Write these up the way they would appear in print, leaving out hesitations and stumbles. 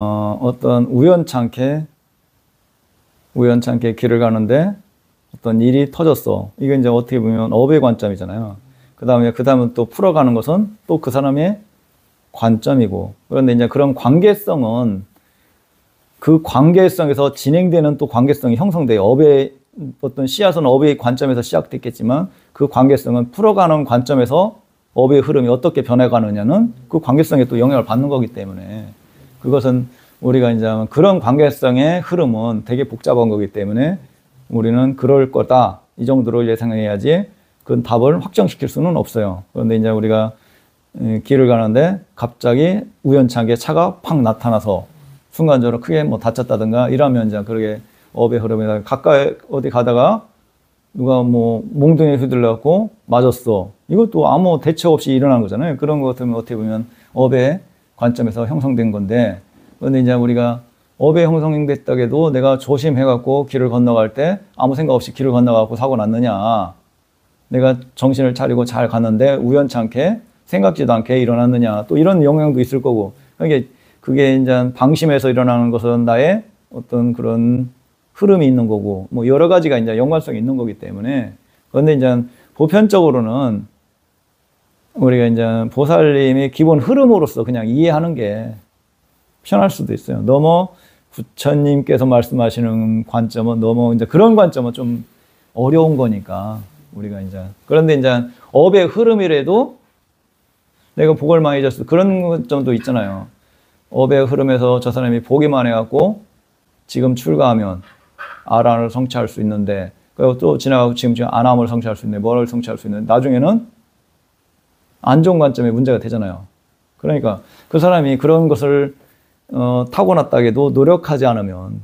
어떤 우연찮게 길을 가는데 어떤 일이 터졌어. 이게 이제 어떻게 보면 업의 관점이잖아요. 그 다음은 또 풀어가는 것은 또 그 사람의 관점이고. 그런데 이제 그런 관계성은 그 관계성에서 진행되는 또 관계성이 형성돼요. 업의 어떤 씨앗은 업의 관점에서 시작됐겠지만 그 관계성은 풀어가는 관점에서 업의 흐름이 어떻게 변해가느냐는 그 관계성에 또 영향을 받는 거기 때문에 그것은 우리가 이제 그런 관계성의 흐름은 되게 복잡한 거기 때문에 우리는 그럴 거다. 이 정도로 예상해야지 그 답을 확정시킬 수는 없어요. 그런데 이제 우리가 길을 가는데 갑자기 우연찮게 차가 팍 나타나서 순간적으로 크게 뭐 다쳤다든가 이러면 이제 그러게 업의 흐름에 가까이 어디 가다가 누가 뭐 몽둥이에 휘둘려갖고 맞았어. 이것도 아무 대책 없이 일어난 거잖아요. 그런 것 같으면 어떻게 보면 업의 관점에서 형성된 건데, 그런데 이제 우리가 업에 형성됐다고 해도 내가 조심해갖고 길을 건너갈 때 아무 생각 없이 길을 건너가고 사고 났느냐, 내가 정신을 차리고 잘 갔는데 우연찮게 생각지도 않게 일어났느냐, 또 이런 영향도 있을 거고. 그게 이제 방심해서 일어나는 것은 나의 어떤 그런 흐름이 있는 거고, 뭐 여러 가지가 이제 연관성이 있는 거기 때문에. 그런데 이제 보편적으로는 우리가 이제 보살님이 기본 흐름으로서 그냥 이해하는 게 편할 수도 있어요. 너무 부처님께서 말씀하시는 관점은 너무 이제 그런 관점은 좀 어려운 거니까 우리가 이제. 그런데 이제 업의 흐름이라도 내가 복을 많이 줬어. 그런 점도 있잖아요. 업의 흐름에서 저 사람이 보기만 해갖고 지금 출가하면 아란을 성취할 수 있는데, 그리고 또 지나가고 지금 안함을 성취할 수 있는데, 뭐를 성취할 수 있는데, 나중에는 안 좋은 관점에 문제가 되잖아요. 그러니까 그 사람이 그런 것을 타고났다 해도 노력하지 않으면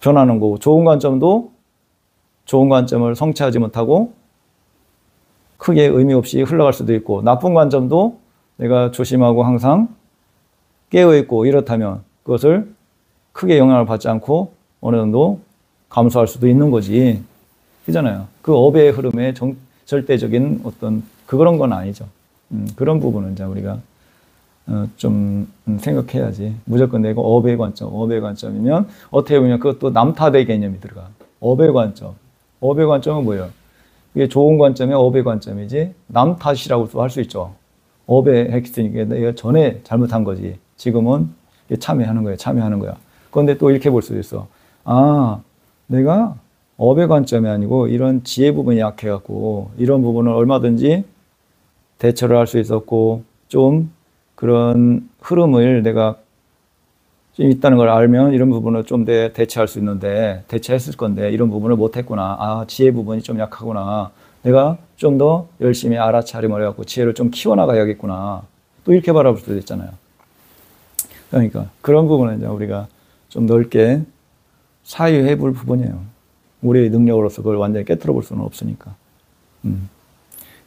변하는 거고, 좋은 관점도 좋은 관점을 성취하지 못하고 크게 의미 없이 흘러갈 수도 있고, 나쁜 관점도 내가 조심하고 항상 깨어있고 이렇다면 그것을 크게 영향을 받지 않고 어느 정도 감소할 수도 있는 거지. 그잖아요. 그 업의 흐름의 절대적인 어떤 그런 건 아니죠. 그런 부분은 이제 우리가 좀 생각해야지. 무조건 내가 업의 관점이면 어떻게 보면 그것도 남타대 개념이 들어가. 업의 관점. 업의 관점은 뭐예요? 이게 좋은 관점이 업의 관점이지 남탓이라고도 할 수 있죠. 업의 핵심이니까 내가 전에 잘못한 거지. 지금은 참여하는 거야. 그런데 또 이렇게 볼 수도 있어. 아, 내가 업의 관점이 아니고 이런 지혜 부분이 약해갖고 이런 부분을 얼마든지 대처를 할 수 있었고, 좀 그런 흐름을 내가 좀 있다는 걸 알면 이런 부분을 좀 더 대처할 수 있는데, 대처했을 건데 이런 부분을 못했구나. 아, 지혜 부분이 좀 약하구나. 내가 좀 더 열심히 알아차림을 해갖고 지혜를 좀 키워나가야겠구나. 또 이렇게 바라볼 수도 있잖아요. 그러니까 그런 부분은 이제 우리가 좀 넓게 사유해 볼 부분이에요. 우리의 능력으로서 그걸 완전히 깨트려 볼 수는 없으니까.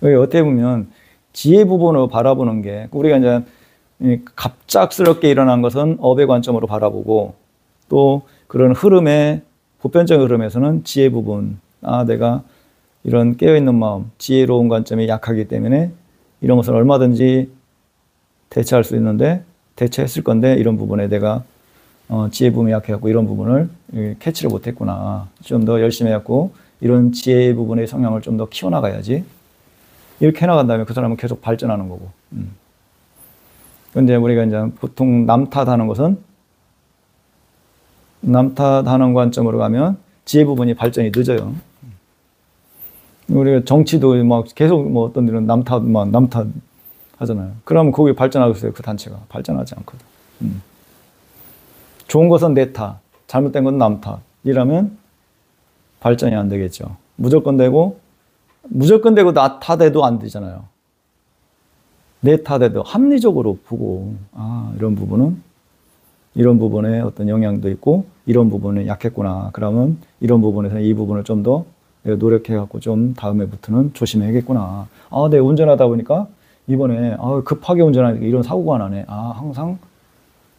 여기 어떻게 보면 지혜 부분으로 바라보는 게, 우리가 이제 갑작스럽게 일어난 것은 업의 관점으로 바라보고, 또 그런 흐름의 보편적인 흐름에서는 지혜 부분, 아, 내가 이런 깨어있는 마음, 지혜로운 관점이 약하기 때문에 이런 것을 얼마든지 대처할 수 있는데, 대처했을 건데 이런 부분에 내가 지혜 부분이 약해갖고 이런 부분을 캐치를 못했구나. 좀 더 열심히 해갖고 이런 지혜 부분의 성향을 좀 더 키워나가야지. 이렇게 해나간다면 그 사람은 계속 발전하는 거고. 근데 우리가 이제 보통 남탓하는 것은, 남탓하는 관점으로 가면 지혜 부분이 발전이 늦어요. 우리가 정치도 막 계속 뭐 어떤 일은 남탓 하잖아요. 그러면 거기 발전하고 있어요. 그 단체가 발전하지 않거든. 좋은 것은 내 탓, 잘못된 건 남 탓. 이라면 발전이 안 되겠죠. 무조건 되고 나 탓해도 안 되잖아요. 내 탓에도 합리적으로 보고, 아, 이런 부분은 이런 부분에 어떤 영향도 있고 이런 부분은 약했구나. 그러면 이런 부분에서 이 부분을 좀 더 내가 노력해갖고 좀 다음에부터는 조심해야겠구나. 아, 내가 운전하다 보니까 이번에 급하게 운전하니까 이런 사고가 나네. 아, 항상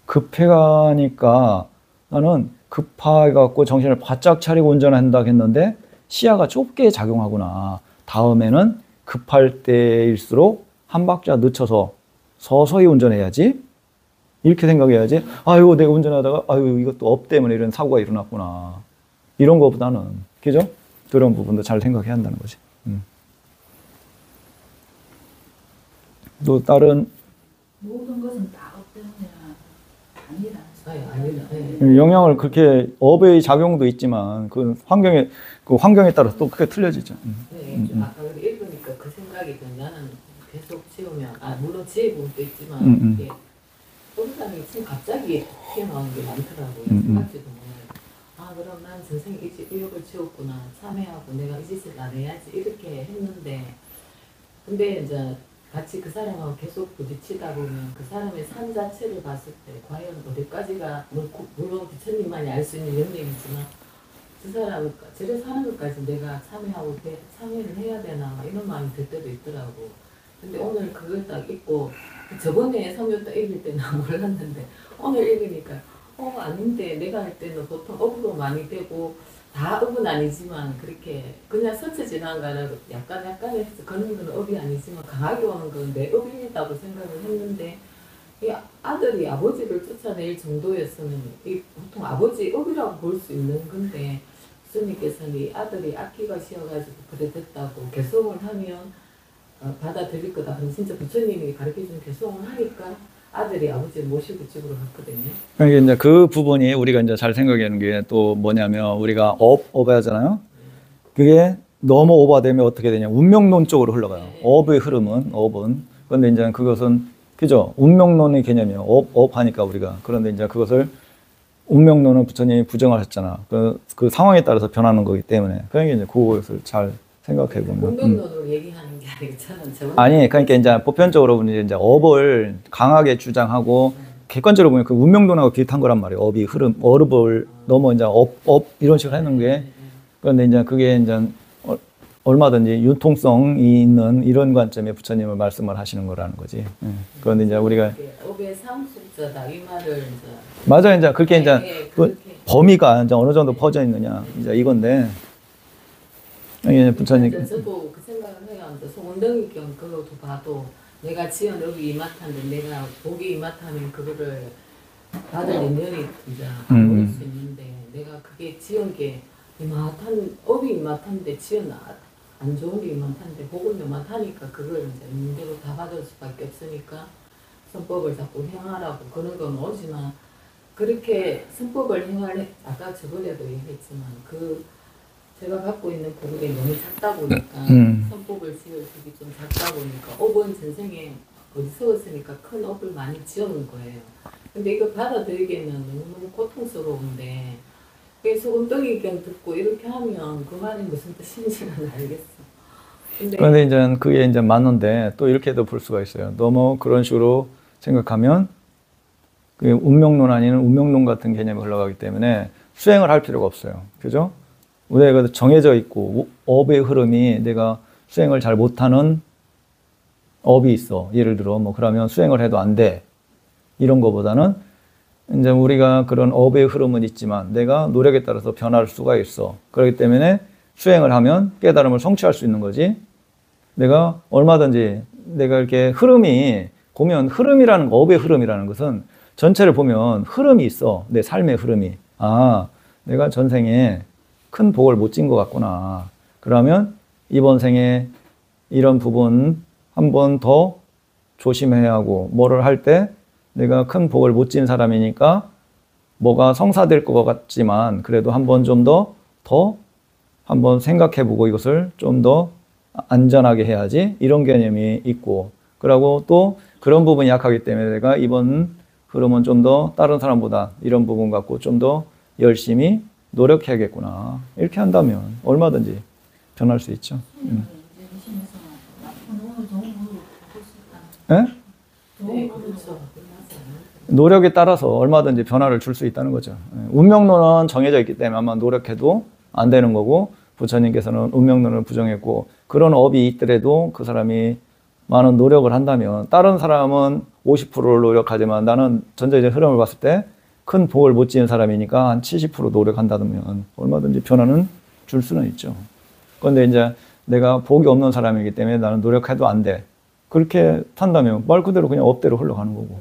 급해가니까 나는 급해갖고 정신을 바짝 차리고 운전한다 했는데 시야가 좁게 작용하구나. 다음에는 급할 때일수록 한 박자 늦춰서 서서히 운전해야지. 이렇게 생각해야지. 아유, 내가 운전하다가 아유, 이것도 업 때문에 이런 사고가 일어났구나. 이런 것보다는, 그죠? 그런 부분도 잘 생각해야 한다는 거지. 또 다른 모든 것은 다 업 때문에 아니라. 영향을 그렇게 업의 작용도 있지만 그 환경에 따라서 또 크게 틀려지죠. 네, 좀 아까 읽으니까 그 생각이 든 나는 계속 지우면 물론 지혜 부분도 있지만 이게 어느 사람이 지금 갑자기 튀어나오는 게 많더라고요. 생각지도 못해요. 그럼 난 선생님 이 의욕을 지웠구나, 참회하고 내가 이 짓을 안 해야지 이렇게 했는데, 근데 이제 같이 그 사람하고 계속 부딪히다 보면 그 사람의 삶 자체를 봤을 때 과연 어디까지가 물론 부처님만이 알 수 있는 영역이지만 그 사람 저래 사는 것까지 내가 참여를 해야 되나 이런 마음이 들 때도 있더라고. 근데 오늘 그걸 딱 읽고 저번에 성경 딱 읽을 때는 몰랐는데 오늘 읽으니까 아닌데 내가 할 때는 보통 업으로 많이 되고 다 업은 아니지만 그렇게 그냥 스쳐 지나가는 약간의 그런 건 업이 아니지만 강하게 오는 건 내 업이다고 생각을 했는데 이 아들이 아버지를 쫓아낼 정도였으면 보통 아버지 업이라고 볼 수 있는 건데 스님께서는 이 아들이 악기가 시어가지고 그래 됐다고 개송을 하면 받아들일 거다. 근데 진짜 부처님이 가르쳐준 개송을 하니까 아들이 아버지를 모시고 집으로 갔거든요. 그러니까 이제 그 부분이 우리가 이제 잘 생각하는 게 또 뭐냐면 우리가 업하잖아요. 그게 너무 오버되면 어떻게 되냐? 운명론 쪽으로 흘러가요. 업의 흐름은 그런데 이제 그것은 그죠? 운명론의 개념이에요. 업하니까 우리가. 그런데 이제 그것을 운명론은 부처님이 부정하셨잖아. 그 상황에 따라서 변하는 거기 때문에. 그러니까 이제 그것을 잘 생각해 보면. 운명론으로 얘기하는 게 아니고 저는 아니, 그러니까 이제 보편적으로 보면 이제 업을 강하게 주장하고 객관적으로 보면 그 운명론하고 비슷한 거란 말이에요. 업이 흐름, 업을 넘어 이제 업 이런 식으로 하는 게. 그런데 이제 그게 이제 얼마든지 융통성이 있는 이런 관점에 부처님을 말씀을 하시는 거라는 거지. 그런데 이제 우리가 업의 상속자다 이 말을 이제 맞아 이제 그렇게 이제 범위가 이제 어느 정도 퍼져 있느냐 이제 이건데 이게 부처님. 저도 그 생각을 해요. 원덩이경 그것도 봐도 내가 지은 업이 이마트인데 내가 복이 이마트하면 그거를 받을 인연이 이제 안 올 수 있는데 내가 그게 지은 게 업이 이마트인데 지은 안 좋은 게 이마트인데 복은 이마트하니까 그걸 이제 문제로 다 받을 수밖에 없으니까 선법을 자꾸 행하라고 그런 건 오지만 그렇게 선법을 아까 저번에도 얘기했지만 제가 갖고 있는 복이 너무 작다 보니까 선법을 지어주기 좀 작다 보니까 업은 전생에 어디서였으니까 큰 업을 많이 지어놓은 거예요. 근데 이거 받아들이기에는 너무너무 고통스러운데 소금덩이경 듣고 이렇게 하면 그 말이 무슨 뜻인지는 알겠어. 그런데 이제 그게 이제 맞는데 또 이렇게도 볼 수가 있어요. 너무 그런 식으로 생각하면 그 운명론 아니면 운명론 같은 개념이 흘러가기 때문에 수행을 할 필요가 없어요. 그죠? 우리가 정해져 있고 업의 흐름이 내가 수행을 잘 못하는 업이 있어. 예를 들어 뭐 그러면 수행을 해도 안 돼. 이런 거보다는 이제 우리가 그런 업의 흐름은 있지만 내가 노력에 따라서 변할 수가 있어. 그렇기 때문에 수행을 하면 깨달음을 성취할 수 있는 거지. 내가 얼마든지 내가 이렇게 흐름이 보면 흐름이라는 거, 업의 흐름이라는 것은 전체를 보면 흐름이 있어. 내 삶의 흐름이. 내가 전생에 큰 복을 못 진 것 같구나. 그러면 이번 생에 이런 부분 한 번 더 조심해야 하고 뭐를 할 때 내가 큰 복을 못 진 사람이니까 뭐가 성사될 것 같지만 그래도 한 번 좀 더 한번 생각해보고 이것을 좀 더 안전하게 해야지 이런 개념이 있고 그러고 또 그런 부분이 약하기 때문에 내가 이번 흐름은 좀 더 다른 사람보다 이런 부분 갖고 좀 더 열심히 노력해야겠구나. 이렇게 한다면 얼마든지 변할 수 있죠. 네? 노력에 따라서 얼마든지 변화를 줄 수 있다는 거죠. 운명론은 정해져 있기 때문에 아마 노력해도 안 되는 거고 부처님께서는 운명론을 부정했고 그런 업이 있더라도 그 사람이 많은 노력을 한다면 다른 사람은 50%를 노력하지만 나는 전체적인 흐름을 봤을 때 큰 복을 못 지은 사람이니까 한 70% 노력한다면 얼마든지 변화는 줄 수는 있죠. 그런데 이제 내가 복이 없는 사람이기 때문에 나는 노력해도 안 돼. 그렇게 탄다면 말 그대로 그냥 업대로 흘러가는 거고.